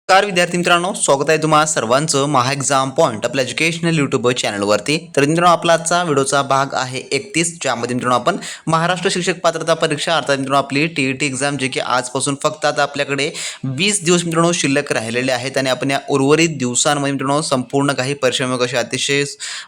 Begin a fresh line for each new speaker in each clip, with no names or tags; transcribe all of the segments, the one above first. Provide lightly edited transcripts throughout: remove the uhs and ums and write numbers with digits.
नमस्कार विद्यार्थी मित्रांनो, स्वागत आहे तुम्हा सर्वांचं महा एक्झाम पॉईंट आपल्या एज्युकेशनल यूट्यूब चॅनलवरती. तर मित्रांनो, आपला आजचा व्हिडिओचा भाग आहे 31, ज्यामध्ये मित्रांनो आपण महाराष्ट्र शिक्षक पात्रता परीक्षा अर्थात मित्रांनो आपली TET एक्झाम जे की आजपासून फक्त आता आपल्याकडे 20 दिवस मित्रांनो शिल्लक राहिलेले आहेत आणि आपण या उर्वरित दिवसांमध्ये मित्रांनो संपूर्ण काही परिश्रम असे अतिशय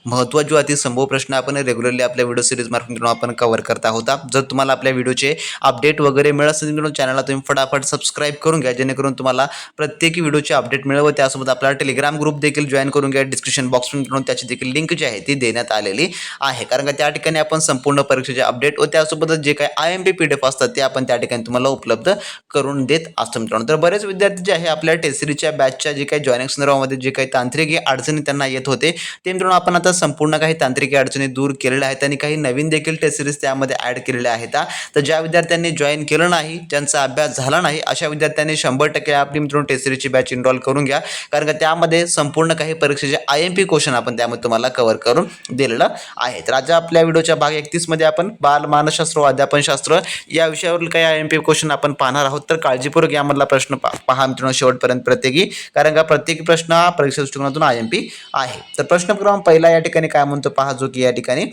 महत्त्वाचे अतिसंभव प्रश्न आपण रेग्युलरली आपल्या व्हिडिओ सिरीज मार्फत मित्रांनो आपण कव्हर करत आहोत. जर तुम्हाला आपल्या व्हिडिओचे अपडेट वगैरे मिळत असेल मित्रांनो, चॅनलला तुम्ही फटाफट सबस्क्राईब करून घ्या, जेणेकरून तुम्हाला प्रत्येक व्हिडिओचे अपडेट मिळेल व त्यासोबत आपला टेलिग्राम ग्रुप देखील जॉईन करून घ्या. डिस्क्रिप्शन बॉक्समध्ये त्याची देखील लिंक जी आहे ती देण्यात आलेली आहे, कारण का त्या ठिकाणी आपण संपूर्ण परीक्षेचे अपडेट व त्यासोबतच जे काही IMP PDF असतात ते आपण त्या ठिकाणी तुम्हाला उपलब्ध करून देत असतो मित्रांनो. तर बरेच विद्यार्थी जे आहे आपल्या टेस्ट सिरीजच्या बॅचच्या जे काही जॉईनिंग संदर्भामध्ये जे काही तांत्रिक अडचणी त्यांना येत होते ते मित्रांनो आपण आता संपूर्ण काही तांत्रिक अडचणी दूर केलेल्या आहेत आणि काही नवीन देखील टेस्ट सिरीज त्यामध्ये ॲड केलेल्या आहेत. तर ज्या विद्यार्थ्यांनी जॉईन केलं नाही, ज्यांचा अभ्यास झाला नाही, अशा विद्यार्थ्यांनी 100% आपली मित्रांनो टेस्ट सिरीजची बॅच इनरोल करून घ्या, कारण का त्यामध्ये संपूर्ण काही परीक्षेचे IMP क्वेश्चन आपण त्यामध्ये तुम्हाला कव्हर करून दिलेलं आहे. तर आज आपल्या व्हिडिओच्या भाग 31 मध्ये आपण बाल मानसशास्त्र व अध्यापनशास्त्र या विषयावरील काही IMP क्वेश्चन आपण पाहणार आहोत. तर काळजीपूर्वक यामधला प्रश्न पहा मित्रांनो शेवटपर्यंत प्रत्येकी, कारण का प्रत्येक प्रश्न हा परीक्षा दृष्टिकोनातून IMP आहे. तर प्रश्न क्रमांक पहिला या ठिकाणी काय म्हणतो पहा, जो की या ठिकाणी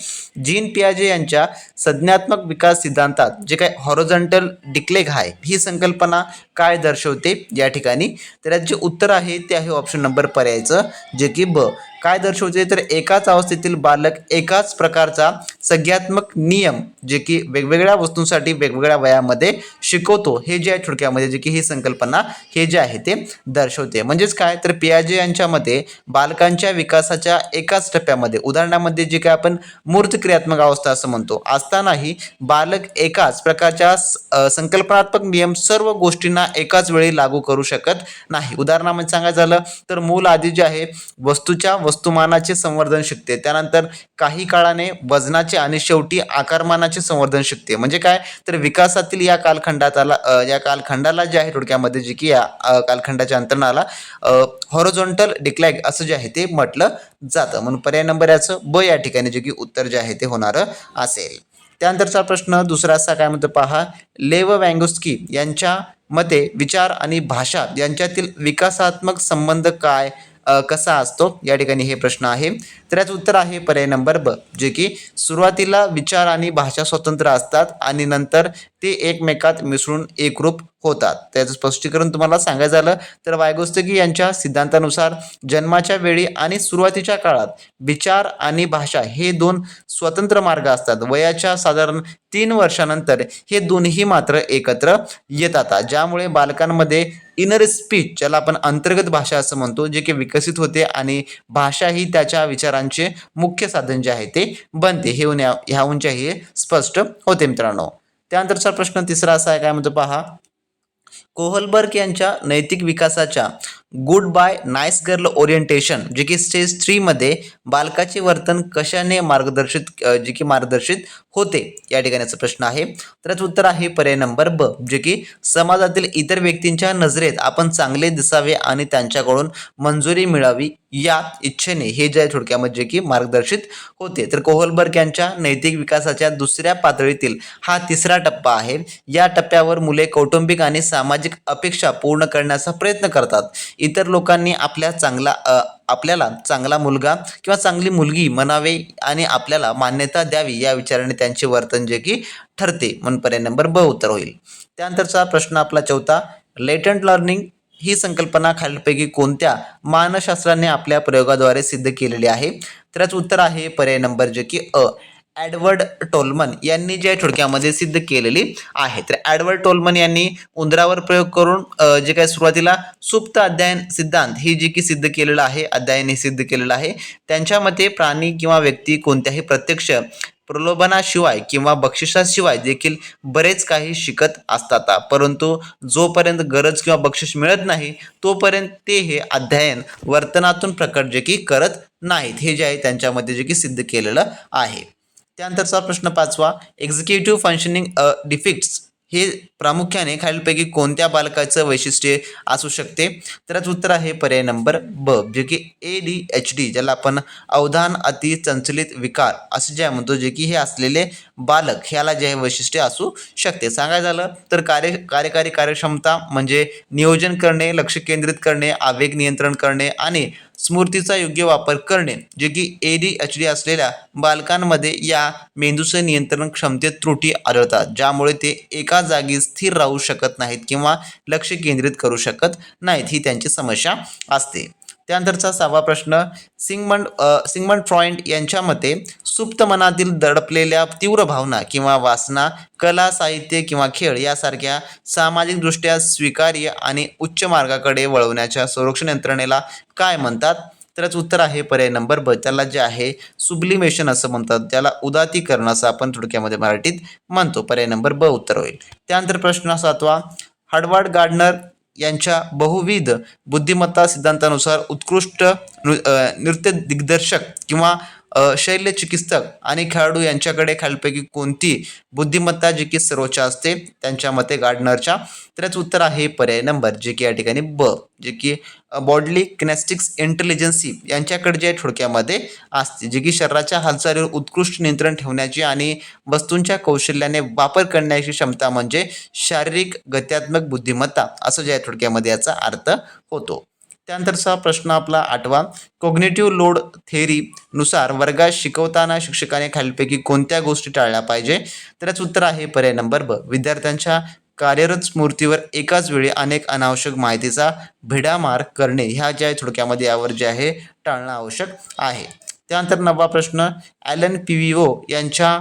जीन पियाजे यांच्या संज्ञात्मक विकास सिद्धांतात जे काही हॉरिझॉन्टल डिक्लेग आहे ही संकल्पना काय दर्शवते या ठिकाणी. तर याचे उत्तर आहे ते आहे ऑप्शन नंबर पर्यायचं, जे की ब. काय दर्शवते तर एकाच अवस्थेतील बालक एकाच प्रकारचा संज्ञात्मक नियम जे की वेगवेगळ्या वस्तूंसाठी वेगवेगळ्या वयामध्ये शिकवतो, हे जे आहे थोडक्यामध्ये जे की ही संकल्पना हे जे आहे ते दर्शवते. म्हणजेच काय तर पियाजे यांच्या मते बालकांच्या विकासाच्या एकाच टप्प्यामध्ये, उदाहरणामध्ये जे काय आपण मूर्त क्रियात्मक अवस्था असं म्हणतो, असतानाही बालक एकाच प्रकारच्या संकल्पनात्मक नियम सर्व गोष्टींना एकाच वेळी लागू करू शकत नाही. उदाहरणामध्ये सांगायचं झालं तर मूल आधी जे आहे वस्तूच्या वस्तुमानाचे संवर्धन शिकते, त्यानंतर काही काळाने वजनाचे आणि शेवटी आकारमानाचे संवर्धन शिकते. म्हणजे काय तर विकासातील या कालखंडाला जे आहे थोडक्यामध्ये जे की या कालखंडाच्या अंतराला हॉरिझॉन्टल डिक्लाइन असं जे आहे ते म्हटलं जातं. म्हणून पर्याय नंबर याचं ब या ठिकाणी जे की उत्तर जे आहे ते होणारं असेल. त्यानंतरचा प्रश्न दुसरा असा काय म्हणतो पहा, लेव वँगोस्की यांच्या मते विचार आणि भाषा यांच्यातील विकासात्मक संबंध कसा असतो या ठिकाणी हे प्रश्न आहे. तर याचं उत्तर आहे पर्याय नंबर ब, जे की सुरुवातीला विचार आणि भाषा स्वतंत्र असतात आणि नंतर ते एकमेकात मिसळून एकरूप होतात. त्याचं स्पष्टीकरण तुम्हाला सांगायचं झालं तर वायगोत्स्की यांच्या सिद्धांतानुसार जन्माच्या वेळी आणि सुरुवातीच्या काळात विचार आणि भाषा हे दोन स्वतंत्र मार्ग असतात. वयाच्या साधारण 3 वर्षानंतर हे दोन्ही मात्र एकत्र येतात, ज्यामुळे बालकांमध्ये इनर स्पीच, ज्याला आपण अंतर्गत भाषा असं म्हणतो, जे की विकसित होते आणि भाषा ही त्याच्या विचारांचे मुख्य साधन जे आहे ते बनते. ह्याहून हे स्पष्ट होते मित्रांनो. त्यानंतरचा प्रश्न तिसरा असा आहे काय म्हणतो पहा, कोहलबर्ग यांच्या नैतिक विकासाच्या good boy nice girl orientation जे की स्टेज 3 मध्ये बालकाचे वर्तन कशाने मार्गदर्शित होते या ठिकाणचा प्रश्न आहे. तर याचं उत्तर आहे पर्याय नंबर ब, जे की समाजातील इतर व्यक्तींच्या नजरेत आपण चांगले दिसावे आणि त्यांच्याकडून मंजुरी मिळावी या इच्छेने हे जे आहे थोडक्यामध्ये जे की मार्गदर्शित होते. तर कोहलबर्ग यांच्या नैतिक विकासाच्या दुसऱ्या पातळीतील हा तिसरा टप्पा आहे. या टप्प्यावर मुले कौटुंबिक आणि सामाजिक अपेक्षा पूर्ण करण्याचा प्रयत्न करतात. इतर लोकांनी आपल्याला चांगला मुलगा किंवा चांगली मुलगी म्हणावे आणि आपल्याला मान्यता द्यावी या विचाराने त्यांचे वर्तन जे की ठरते. म्हणून पर्याय नंबर ब उत्तर होईल. त्यानंतरचा प्रश्न आपला चौथा, लेटंट लर्निंग ही संकल्पना खालीलपैकी कोणत्या मानसशास्त्राने आपल्या प्रयोगाद्वारे सिद्ध केलेली आहे. तर याचं उत्तर आहे पर्याय नंबर जे की अ, एडवर्ड टोलमन यांनी जे थोडक्यामध्ये सिद्ध केलेली आहे. तर एडवर्ड टोलमन यांनी उंदरावर प्रयोग करून जे काही सुरुवातीला सुप्त अध्ययन सिद्धांत ही जी की सिद्ध केलेलं आहे, अध्ययन हे सिद्ध केलेलं आहे. त्यांच्या मते प्राणी किंवा व्यक्ती कोणत्याही प्रत्यक्ष प्रलोभनाशिवाय किंवा बक्षिसाशिवाय देखील बरेच काही शिकत असतात, परंतु जोपर्यंत गरज किंवा बक्षीस मिळत नाही तोपर्यंत ते हे अध्ययन वर्तनातून प्रकट जे की करत नाहीत, हे जे आहे त्यांच्यामध्ये जे की सिद्ध केलेलं आहे. त्यानंतरचा प्रश्न पाचवा, एक्झिक्युटिव्ह फंक्शनिंग डिफिक्ट्स हे प्रामुख्याने खालीलपैकी कोणत्या बालकाचं वैशिष्ट्य असू शकते? तर याचं उत्तर आहे पर्याय नंबर ब, जे की ADHD, ज्याला आपण अवधान अति चंचलित विकार असं जे म्हणतो, जे की हे असलेले बालक ह्याला जे वैशिष्ट्य असू शकते. सांगायचं झालं तर कार्यकारी कार्यक्षमता म्हणजे नियोजन करणे, लक्ष केंद्रित करणे, आवेग नियंत्रण करणे आणि स्मृतीचा योग्य वापर करणे, जे की ADHD असलेल्या बालकांमध्ये या मेंदूचे नियंत्रण क्षमतेत त्रुटी आढळतात, ज्यामुळे ते एका जागी स्थिर राहू शकत नाहीत किंवा लक्ष केंद्रित करू शकत नाहीत, ही त्यांची समस्या असते. त्यानंतरचा 6वा प्रश्न, सिगमंड फ्रॉइड यांच्या मते सुप्त मनातील दडपलेल्या तीव्र भावना किंवा वासना कला, साहित्य किंवा खेळ यासारख्या सामाजिकदृष्ट्या स्वीकार्य आणि उच्च मार्गाकडे वळवण्याच्या संरक्षण यंत्रणेला काय म्हणतात? तर याचं उत्तर आहे पर्याय नंबर ब, त्याला जे आहे सुब्लिमेशन असं म्हणतात, त्याला उदातीकरण असं आपण थोडक्यामध्ये मराठीत म्हणतो. पर्याय नंबर ब उत्तर होईल. त्यानंतर प्रश्न 7वा, हार्वर्ड गार्डनर यांच्या बहुविध बुद्धिमत्ता सिद्धांतानुसार उत्कृष्ट नृत्य दिग्दर्शक किंवा शल्य चिकित्सक आणि खेळाडू यांच्याकडे खालीलपैकी कोणती बुद्धिमत्ता जी की सर्वोच्च असते त्यांच्या मते गार्डनरच्या? तर याचं उत्तर आहे पर्याय नंबर, जे की या ठिकाणी ब, जे की बॉडली किनेस्टिक्स इंटेलिजन्सी यांच्याकडे जे थोडक्यामध्ये असते, जे की शरीराच्या हालचालीवर उत्कृष्ट नियंत्रण ठेवण्याची आणि वस्तूंच्या कौशल्याने वापर करण्याची क्षमता म्हणजे शारीरिक गत्यात्मक बुद्धिमत्ता असं जे थोडक्यामध्ये याचा अर्थ होतो. त्यानंतरचा प्रश्न आपला 8वा, कॉग्निटिव्ह लोड थेअरी नुसार वर्गात शिकवताना शिक्षकाने खालीलपैकी कोणत्या गोष्टी टाळल्या पाहिजे? तर याचं उत्तर आहे पर्याय नंबर ब, विद्यार्थ्यांच्या कार्यरत स्मृतीवर एकाच वेळी अनेक अनावश्यक माहितीचा भिडामार करणे ह्या ज्या थोडक्यामध्ये यावर जे आहे टाळणं आवश्यक आहे. त्यानंतर 9वा प्रश्न, ॲलन PVO यांच्या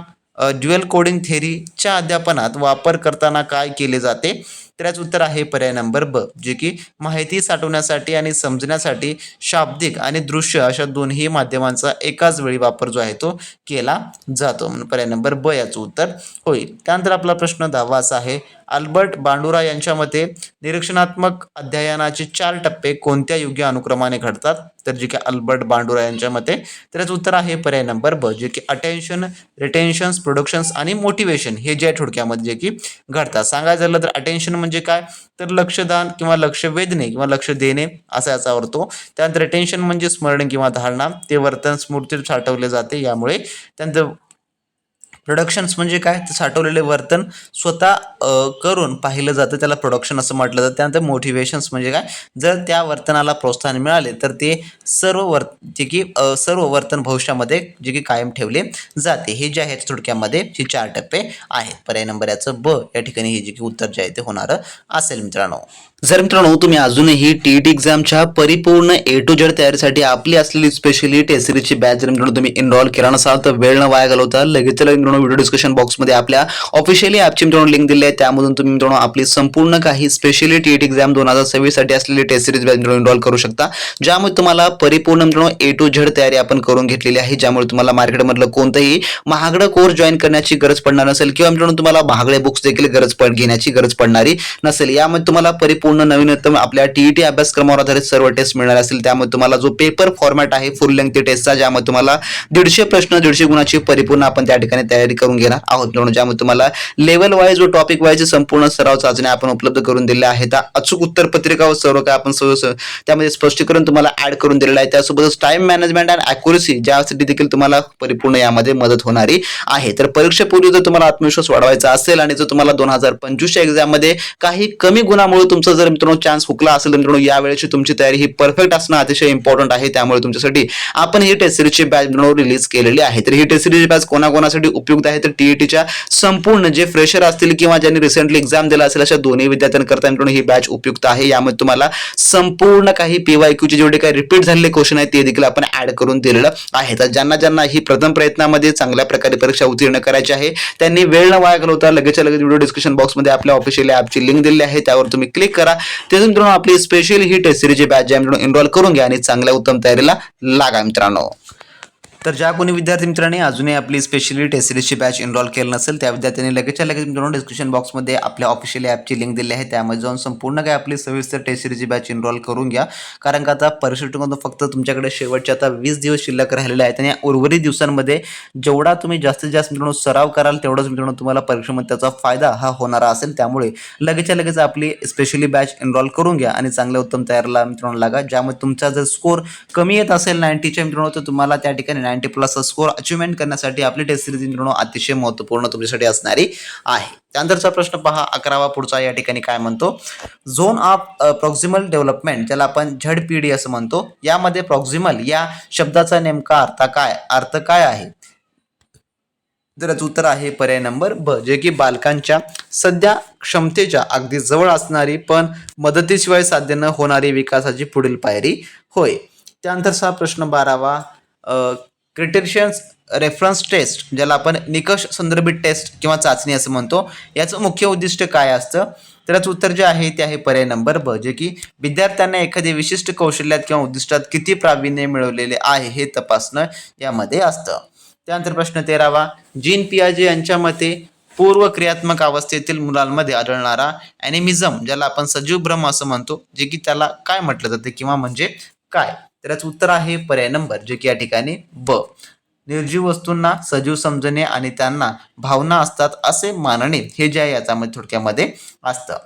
ड्युअल कोडिंग थेअरीच्या अध्यापनात वापर करताना काय केले जाते? तर याचं उत्तर आहे पर्याय नंबर ब, जे की माहिती साठवण्यासाठी आणि समजण्यासाठी शाब्दिक आणि दृश्य अशा दोन्ही माध्यमांचा एकाच वेळी वापर जो आहे तो केला जातो, म्हणून पर्याय नंबर ब याचं उत्तर होईल. त्यानंतर आपला प्रश्न 10वा असा आहे, अल्बर्ट बांडुरा यांच्या मते निरीक्षणात्मक अध्ययनाचे 4 टप्पे कोणत्या योग्य अनुक्रमाने घडतात? तर जे की अल्बर्ट बांडुरा यांच्या मते तर याचं उत्तर आहे पर्याय नंबर ब, जे की अटेन्शन, रिटेन्शन्स, प्रोडक्शन्स आणि मोटिवेशन हे जे थोडक्यामध्ये जे की घडतात. सांगायचं झालं तर अटेन्शन म्हणजे काय, तर लक्षदान किंवा लक्ष वेधणे किंवा लक्ष देणे असा याचा अर्थ होतो. त्यानंतर रिटेन्शन म्हणजे स्मरण किंवा धारणा, ते वर्तन स्मृतीत साठवले जाते यामुळे. त्यानंतर प्रोडक्शन्स म्हणजे काय, तर साठवलेले वर्तन स्वतः करून पाहिलं जातं, त्याला प्रोडक्शन असं म्हटलं जातं. त्यानंतर मोटिवेशन्स म्हणजे काय, जर त्या वर्तनाला प्रोत्साहन मिळाले तर ते सर्व वर्तन भविष्यामध्ये जे की कायम ठेवले जाते. हे जे आहेत थोडक्यामध्ये हे 4 टप्पे आहेत. पर्याय नंबर याचं ब या ठिकाणी हे जे की उत्तर जे आहे ते होणारं असेल मित्रांनो. जर मित्रांनो तुम्ही अजूनही TET एक्झामच्या परिपूर्ण A to Z तयारीसाठी आपली असलेली स्पेशली टेस्ट सिरीजची बॅच जर मित्रांनो तुम्ही एनरोल केला नसाल तर वेळ न वाया घालवता लगेच मित्रांनो व्हिडिओ डिस्क्रिप्शन बॉक्समध्ये आपल्या ऑफिशियली ॲपची मित्रांनो लिंक दिली आहे, त्यामधून तुम्ही मित्रांनो आपली संपूर्ण काही स्पेशली TET एक्झाम 2026 साठी असलेली टेस्ट सिरीज बॅच मित्रांनो एनरोल करू शकता, ज्यामुळे तुम्हाला परिपूर्ण मित्रांनो A to Z तयारी आपण करून घेतलेली आहे, ज्यामुळे तुम्हाला मार्केटमधलं कोणतंही महागडं कोर्स जॉईन करण्याची गरज पडणार नसेल किंवा मित्रांनो तुम्हाला महागडे बुक्स देखील घेण्याची गरज पडणारी नसेल. यामध्ये तुम्हाला परिपूर्ण नवीनतम आपल्या TET अभ्यासक्रमावर आधारित सर्व टेस्ट मिळणार असतील. त्यामुळे तुम्हाला जो पेपर फॉर्मॅट आहे फुल लेंथ टेस्टचा, ज्यामध्ये तुम्हाला 150 प्रश्न 150 गुणाची परिपूर्ण आपण त्या ठिकाणी तयारी करून घेणार आहोत, ज्यामध्ये तुम्हाला लेवल वाईज व टॉपिक वाईज संपूर्ण सराव चाचण्या आपण उपलब्ध करून दिल्या आहेत. अचूक उत्तर पत्रिका व सर्व काय आपण त्यामध्ये स्पष्टीकरण तुम्हाला ऍड करून दिलेलं आहे. त्यासोबतच टाइम मॅनेजमेंट अँड ॲक्युरसी ज्यासाठी देखील तुम्हाला परिपूर्ण यामध्ये मदत होणारी आहे. तर परीक्षेपूर्वी जर तुम्हाला आत्मविश्वास वाढवायचा असेल आणि जर तुम्हाला 2025च्या एक्झाम मध्ये काही कमी गुणामुळे तुमचा जर मित्रांनो चान्स हुकला असेल तर मित्रांनो यावेळेची तुमची तयारी ही परफेक्ट असणं अतिशय इम्पॉर्टंट आहे. त्यामुळे तुमच्यासाठी आपण ही टेस्ट सिरीजची बॅच रिलीज केलेली आहे. तर ही टेस्ट सिरीज बॅच कोणाकोणासाठी उपयुक्त आहे, तर TETच्या संपूर्ण जे फ्रेशर असतील किंवा ज्यांनी रिसेंटली एक्झाम दिला असेल अशा दोन्ही विद्यार्थ्यांकरता मित्रांनो ही बॅच उपयुक्त आहे. यामध्ये तुम्हाला संपूर्ण काही PYQचे जेवढे काही रिपीट झालेले क्वेश्चन आहेत ते देखील आपण ऍड करून दिलेलं आहे. तर ज्यांना ही प्रथम प्रयत्नामध्ये चांगल्या प्रकारे परीक्षा उत्तीर्ण करायची आहे त्यांनी वेळ न वाया घालवता लगेच व्हिडिओ डिस्क्रिप्शन बॉक्समध्ये आपल्या ऑफिशियल ॲपची लिंक दिलेली आहे, त्यावर तुम्ही क्लिक करा. त्यातून मित्रांनो आपली स्पेशल ही टेस्ट सिरीजची बॅच मित्रांनो एनरोल करून घ्या आणि चांगल्या उत्तम तयारीला लागा मित्रांनो. तर ज्या कोणी विद्यार्थी मित्रांनी अजूनही आपली स्पेशली टेस्ट सिरीजची बॅच एनरोल केलं नसेल त्या विद्यार्थ्यांनी लगेचच्या लगेच मित्रांनो डिस्क्रिप्शन बॉक्समध्ये आपल्या ऑफिशियल ॲपची लिंक दिली आहे, त्यामध्ये जाऊन संपूर्ण काय आपली सविस्तर टेस्ट सिरीजची बॅच एनरोल करून घ्या. कारण का आता परीक्षेमधून फक्त तुमच्याकडे शेवटचे आता 20 दिवस शिल्लक राहिलेले आहेत आणि या उर्वरित दिवसांमध्ये जेवढा तुम्ही जास्तीत जास्त मित्रांनो सराव कराल तेवढाच मित्रांनो तुम्हाला परीक्षेमध्ये त्याचा फायदा हा होणारा असेल. त्यामुळे लगेचच्या लगेच आपली स्पेशली बॅच एनरोल करून घ्या आणि चांगल्या उत्तम तयारीला मित्रांनो लागा. ज्यामध्ये तुमचा जर स्कोर कमी येत असेल 90च्या मित्रांनो तर तुम्हाला त्या ठिकाणी 90+ स्कोर अचिव्हमेंट करण्यासाठी आपली टेस्ट सिरीज मित्रांनो अतिशय महत्त्वपूर्ण तुमच्यासाठी असणारी आहे. त्यानंतरचा प्रश्न पहा 11वा पुढचा या ठिकाणी काय म्हणतो, झोन ऑफ प्रॉक्सिमल डेव्हलपमेंट ज्याला आपण ZPD असं म्हणतो, यामध्ये प्रॉक्सिमल या शब्दाचा नेमका अर्थ काय आहे. तर याचं उत्तर आहे पर्याय नंबर ब, जे की बालकांच्या सध्या क्षमतेच्या अगदी जवळ असणारी पण मदतीशिवाय साध्य न होणारी विकासाची पुढील पायरी होय. त्यानंतरचा प्रश्न 12वा क्रिटेरियन्स रेफरन्स टेस्ट ज्याला आपण निकष संदर्भित टेस्ट किंवा चाचणी असं म्हणतो, याचं मुख्य उद्दिष्ट काय असतं. तर याचं उत्तर जे आहे ते आहे पर्याय नंबर ब, जे की विद्यार्थ्यांना एखाद्या विशिष्ट कौशल्यात किंवा उद्दिष्टात किती प्रावीण्य मिळवलेले आहे हे तपासणं यामध्ये असतं. त्यानंतर प्रश्न 13वा जीन पियाजे यांच्या मते पूर्व क्रियात्मक अवस्थेतील मुलांमध्ये आढळणारा ॲनिमिझम ज्याला आपण सजीव भ्रम असं म्हणतो, जे की त्याला काय म्हटलं जाते किंवा म्हणजे काय. तर याचं उत्तर आहे पर्याय नंबर, जे की या ठिकाणी ब, निर्जीव वस्तूंना सजीव समजणे आणि त्यांना भावना असतात असे मानणे हे जे आहे याच्यामध्ये थोडक्यामध्ये असतं.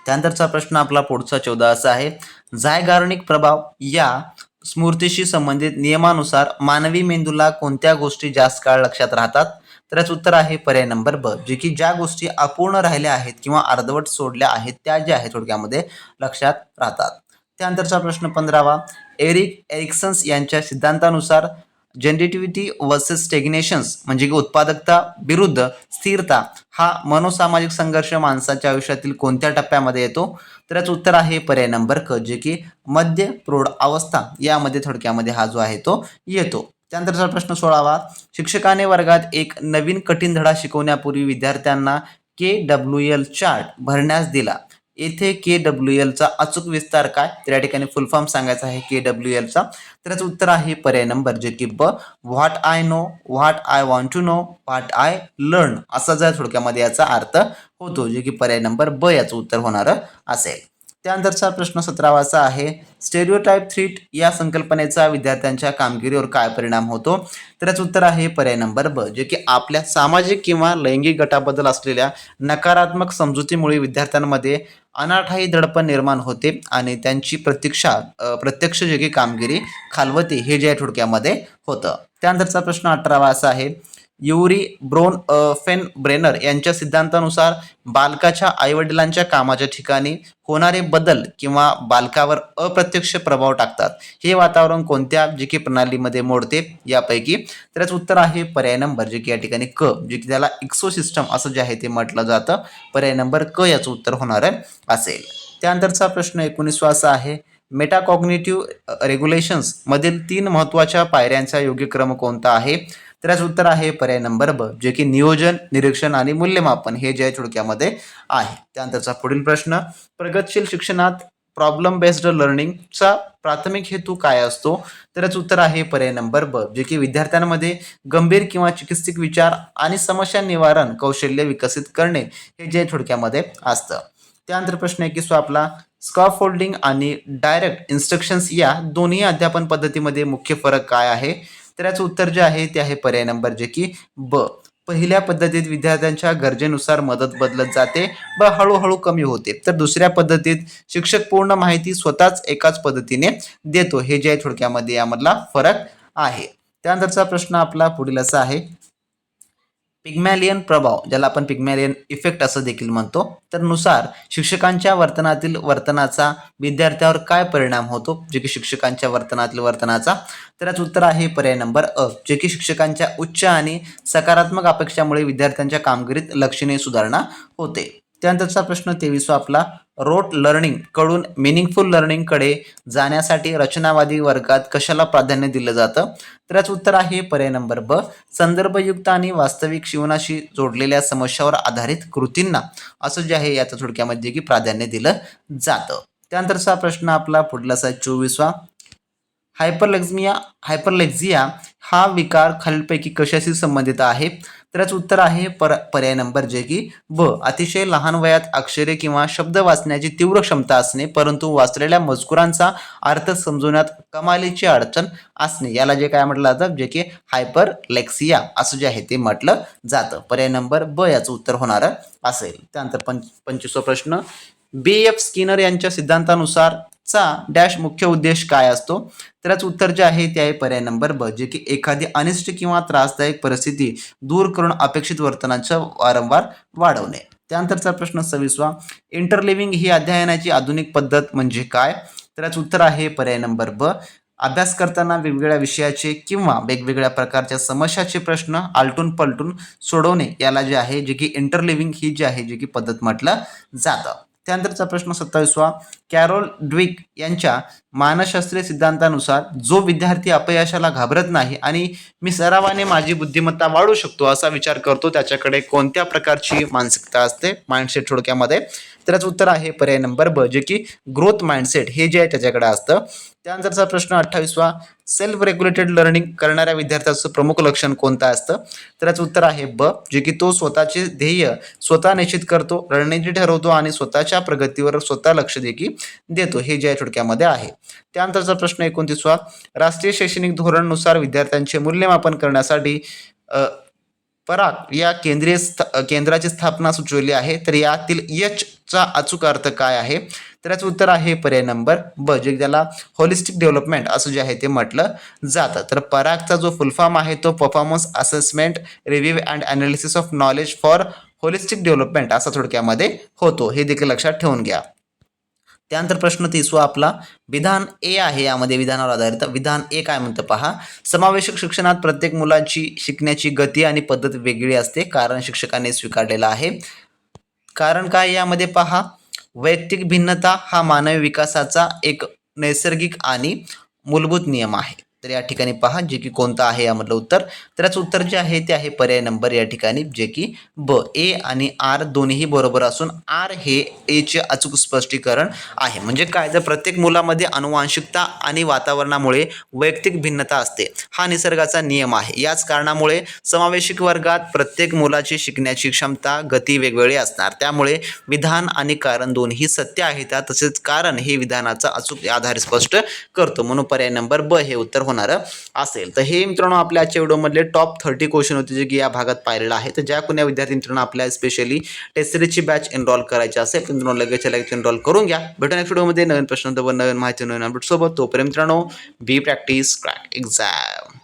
त्यानंतरचा प्रश्न आपला पुढचा 14 असा आहे, झायगार्निक प्रभाव या स्मृतीशी संबंधित नियमानुसार मानवी मेंदूला कोणत्या गोष्टी जास्त काळ लक्षात राहतात. तर याचं उत्तर आहे पर्याय नंबर ब, जे की ज्या गोष्टी अपूर्ण राहिल्या आहेत किंवा अर्धवट सोडल्या आहेत त्या ज्या आहेत थोडक्यामध्ये लक्षात राहतात. त्यानंतरचा प्रश्न 15वा एरिक एरिक्सन्स यांच्या सिद्धांतानुसार जनरेटिव्हिटी वर्सेस स्टॅग्नेशन्स म्हणजे की उत्पादकता विरुद्ध स्थिरता हा मनोसामाजिक संघर्ष माणसाच्या आयुष्यातील कोणत्या टप्प्यामध्ये येतो. तर याचं उत्तर आहे पर्याय नंबर क, जे की मध्य प्रौढ अवस्था यामध्ये थोडक्यामध्ये हा जो आहे तो येतो. त्यानंतरचा प्रश्न 16वा शिक्षकाने वर्गात एक नवीन कठीण धडा शिकवण्यापूर्वी विद्यार्थ्यांना KWL चार्ट भरण्यास दिला. येथे KWL चा अचूक विस्तार काय. तर या ठिकाणी फुल फॉर्म सांगायचा आहे KWL चा. तर याचं उत्तर आहे पर्याय नंबर, जे की ब, what I know, what I want to know, what I learn असा जर थोडक्यामध्ये याचा अर्थ होतो, जे की पर्याय नंबर ब याचं उत्तर होणार असेल. त्यानंतरचा प्रश्न 17वा असा आहे, स्टेरिओटाइप थ्रीट या संकल्पनेचा विद्यार्थ्यांच्या कामगिरीवर काय परिणाम होतो. तर याचं उत्तर आहे पर्याय नंबर ब, जे की आपल्या सामाजिक किंवा लैंगिक गटाबद्दल असलेल्या नकारात्मक समजुतीमुळे विद्यार्थ्यांमध्ये अनाठायी दडपण निर्माण होते आणि त्यांची प्रत्यक्ष जे की कामगिरी खालवते हे जे थोडक्यामध्ये होतं. त्यानंतरचा प्रश्न 18वा असा आहे, युरी ब्रोन फेन ब्रेनर यांच्या सिद्धांतानुसार बालकाच्या आईवडिलांच्या कामाच्या ठिकाणी होणारे बदल किंवा बालकावर अप्रत्यक्ष प्रभाव टाकतात. हे वातावरण कोणत्या जे की प्रणालीमध्ये मोडते यापैकी. तर याचं उत्तर आहे पर्याय नंबर, जे की या ठिकाणी क, जे की त्याला इक्सोसिस्टम असं जे आहे ते म्हटलं जातं. पर्याय नंबर क याचं उत्तर होणार असेल. त्यानंतरचा प्रश्न 19वा असा आहे, मेटाकॉग्निटिव्ह रेग्युलेशन्स मधील 3 महत्त्वाच्या पायऱ्यांचा योग्य क्रम कोणता आहे. तर याचं उत्तर आहे पर्याय नंबर ब, जे की नियोजन, निरीक्षण आणि मूल्यमापन हे जे थोडक्यामध्ये आहे. त्यानंतरचा पुढील प्रश्न, प्रगतशील शिक्षणात प्रॉब्लेम बेस्ड लर्निंगचा प्राथमिक हेतू काय असतो. तर याचं उत्तर आहे पर्याय नंबर ब, जे की विद्यार्थ्यांमध्ये गंभीर किंवा चिकित्सक विचार आणि समस्या निवारण कौशल्य विकसित करणे हे जे थोडक्यामध्ये असतं. त्यानंतर प्रश्न 21 आपला, स्कॉफोल्डिंग आणि डायरेक्ट इन्स्ट्रक्शन्स या दोन्ही अध्यापन पद्धतीमध्ये मुख्य फरक काय आहे. तर याचं उत्तर जे आहे ते आहे पर्याय नंबर, जे की ब, पहिल्या पद्धतीत विद्यार्थ्यांच्या गरजेनुसार मदत बदलत जाते व हळूहळू कमी होते, तर दुसऱ्या पद्धतीत शिक्षक पूर्ण माहिती स्वतःच एकाच पद्धतीने देतो हे जे आहे थोडक्यामध्ये यामधला फरक आहे. त्यानंतरचा प्रश्न आपला पुढील असा आहे, पिग्मॅलियन प्रभाव ज्याला आपण पिग्मॅलियन इफेक्ट असं देखील म्हणतो, तर नुसार शिक्षकांच्या वर्तनाचा विद्यार्थ्यावर काय परिणाम होतो. जे की शिक्षकांच्या वर्तनाचा. तर याचं उत्तर आहे पर्याय नंबर अ, जे की शिक्षकांच्या उच्च आणि सकारात्मक अपेक्षामुळे विद्यार्थ्यांच्या कामगिरीत लक्षणीय सुधारणा होते. त्यानंतरचा प्रश्न 23 आपला, रोट लर्निंग कडून मिनिंगफुल लर्निंग कडे जाण्यासाठी रचनावादी वर्गात कशाला प्राधान्य दिलं जातं. तर याचं उत्तर आहे पर्याय नंबर ब, संदर्भयुक्त आणि वास्तविक जीवनाशी जोडलेल्या समस्यावर आधारित कृतींना असं जे आहे याचं थोडक्यामध्ये की प्राधान्य दिलं जातं. त्यानंतरचा प्रश्न आपला पुढला असा 24वा, हायपरलेक्झिया हा विकार खालीलपैकी कशाशी संबंधित आहे? तर याचं उत्तर आहे पर्याय नंबर जे की ब, अतिशय लहान वयात अक्षरे किंवा शब्द वाचण्याची तीव्र क्षमता असणे परंतु वाचलेल्या मजकुरांचा अर्थ समजवण्यात कमालीची अडचण असणे, याला जे काय म्हटलं जातं जे की हायपरलेक्सिया असं जे आहे ते म्हटलं जातं. पर्याय नंबर ब याचं उत्तर होणार असेल. त्यानंतर 25वा प्रश्न, बी एफ स्किनर यांच्या सिद्धांतानुसार चा डॅश मुख्य उद्देश काय असतो? तर याचं उत्तर जे आहे ते आहे पर्याय नंबर ब, जे की एखादी अनिष्ट किंवा त्रासदायक परिस्थिती दूर करून अपेक्षित वर्तनाचं वारंवार वाढवणे. त्यानंतरचा प्रश्न 26वा, इंटरलिव्हिंग ही अध्ययनाची आधुनिक पद्धत म्हणजे काय? तर याचं उत्तर आहे पर्याय नंबर ब, अभ्यास करताना वेगवेगळ्या विषयाचे किंवा वेगवेगळ्या प्रकारच्या समस्याचे प्रश्न आलटून पलटून सोडवणे, याला जे आहे जे की इंटरलिव्हिंग ही जी आहे जे की पद्धत म्हटलं जातं. त्यानंतरचा प्रश्न 27वा, कॅरोल ड्विक यांच्या मानसशास्त्रीय सिद्धांतानुसार जो विद्यार्थी अपयशाला घाबरत नाही आणि मी सरावाने माझी बुद्धिमत्ता वाढवू शकतो असा विचार करतो त्याच्याकडे कोणत्या प्रकारची मानसिकता असते, माइंडसेट थोडक्यामध्ये? तर याचं उत्तर आहे पर्याय नंबर ब, जे की ग्रोथ माइंडसेट हे जे आहे त्याच्याकडे असतं. त्यानंतरचा प्रश्न 28वा, सेल्फ रेग्युलेटेड लर्निंग करणाऱ्या विद्यार्थ्याचं प्रमुख लक्षण कोणतं असतं? तर याचं उत्तर आहे ब, जे की तो स्वतःचे ध्येय स्वतः निश्चित करतो, रणनीती ठरवतो आणि स्वतःच्या प्रगतीवर स्वतः लक्ष देखील देतो, हे जे आहे थोडक्यामध्ये आहे. त्यानंतरचा प्रश्न 29वा, राष्ट्रीय शैक्षणिक धोरणानुसार विद्यार्थ्यांचे मूल्यमापन करण्यासाठी पराग या केंद्राची स्थापना सुचवली आहे. तर यातील एच चा अचूक अर्थ काय आहे? तर याचं उत्तर आहे पर्याय नंबर ब, जे त्याला होलिस्टिक डेव्हलपमेंट असं जे आहे ते म्हटलं जातं. तर परागचा जो फुल फॉर्म आहे तो performance assessment review and analysis of knowledge for holistic development असा थोडक्यामध्ये होतो, हे देखील लक्षात ठेवून घ्या. त्यानंतर प्रश्न 30वा आपला विधान ए आहे, यामध्ये विधानावर आधारित विधान ए काय म्हणतं पहा, समावेशक शिक्षणात प्रत्येक मुलाची शिकण्याची गती आणि पद्धत वेगळी असते, कारण शिक्षकांनी स्वीकारलेलं आहे. कारण काय यामध्ये पहा, वैयक्तिक भिन्नता हा मानवी विकासाचा एक नैसर्गिक आणि मूलभूत नियम आहे. तर या ठिकाणी पहा जे की कोणतं आहे यामधलं उत्तर, तर याचं उत्तर जे आहे ते आहे पर्याय नंबर या ठिकाणी जे की ब, ए आणि आर दोन्ही बरोबर असून आर हे ए चे अचूक स्पष्टीकरण आहे. म्हणजे काय, जर प्रत्येक मुलामध्ये अनुवांशिकता आणि वातावरणामुळे वैयक्तिक भिन्नता असते, हा निसर्गाचा नियम आहे. याच कारणामुळे समावेशिक वर्गात प्रत्येक मुलाची शिकण्याची क्षमता गती वेगवेगळी असणार. त्यामुळे विधान आणि कारण दोन्ही सत्य आहेत, तसेच कारण हे विधानाचा अचूक आधार स्पष्ट करतो, म्हणून पर्याय नंबर ब हे उत्तर होणार असेल. तर हे मित्रांनो आपल्या आजच्या व्हिडिओमधले टॉप 30 क्वेश्चन होते जे की या भागात पाहिलेलं आहे. तर ज्या कोण्या विद्यार्थी मित्रांनो आपल्या स्पेशली टेस्ट सिरीजची बॅच एनरोल करायची असेल तर मित्रांनो लगेच एनरोल करून घ्या. भेटू नेक्स्ट व्हिडिओमध्ये नवीन प्रश्न, नवीन माहिती, नवीन अपडेट सोबत. तोपर्यंत मित्रांनो बी प्रॅक्टिस क्रॅक एक्झाम.